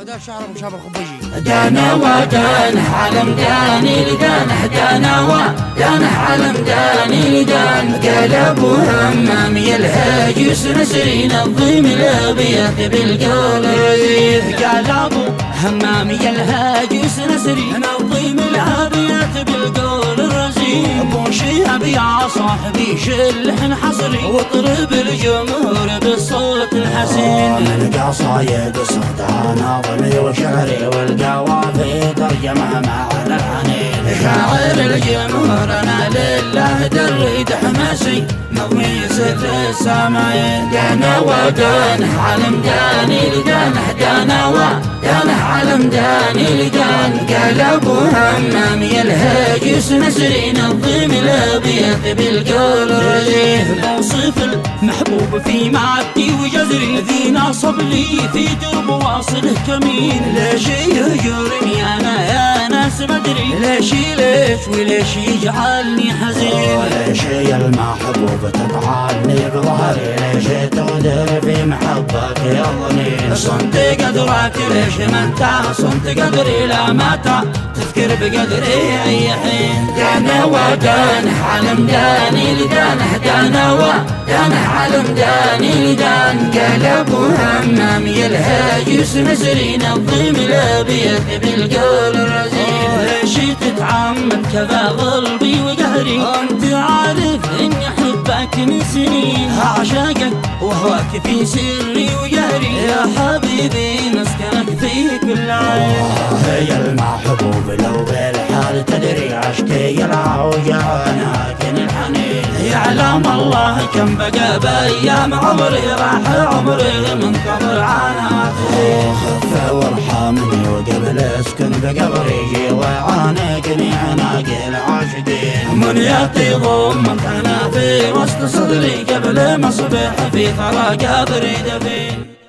هذا شعر ابو شاب الخبيجي. دانا ودانه عالم داني لدانه، دانا ودانه عالم داني لدانه، قلب همام يلهج يسرسرين الضيم الابيض بالقول رزيف، قلب همام يلهج يسرسرين الضيم الابيض بالقول الرزيف. ابو شهاب يا صاحبي شلح حصري واطرب الجمهور بالصوت الحسين، من قصايد السلطان ضمي وشعري والقوافي ترجمها مع الحنين. شاعر الجمهور انا لله دريد حماسي نظمي سر السامعين. دانا ودانه عالم داني لدانه، دانا ودانه عالم داني لدانه، قلب همام يلهج يسنسرين الضيم الابيض بالقول الرزيف. بوصف المحبوب في معدي وجزري ذي نصب لي في درب واصله كمين. ليش يهجرني انا يا ناس مدري، ليش وليش يجعلني حزين، ليش يا المحبوب تطعني بظهري، ليش تغدر في محبك يا ظنين. صنت قدرك ليش ما انت صنت قدري، لا متى تذكر بقدري اي حين. دانا ودانه عالم داني لدانه، دانا ودانه عالم داني لدانه، قلب همام يلهج يسنسرين الضيم الابيض بالقول الرزيف. ليش تتعمد كذا قلبي وقهري، انت عارف اني احبك من سنين، اعشقك وهواك في سري وجهري، يا حبيبي نسكنك في كل عين. يا المحبوب لو بالحال تدري عشقي يلعب وجعانك الحنين. يعلم الله كم بقى بايام عمري، راح عمري من قبر عناته. خف وارحمني وقبل اسكن بقبري وعانقني عناق العاشقين. من يعطي ضمك انا في وسط صدري قبل ما اصبح في ثرى قبري دفين.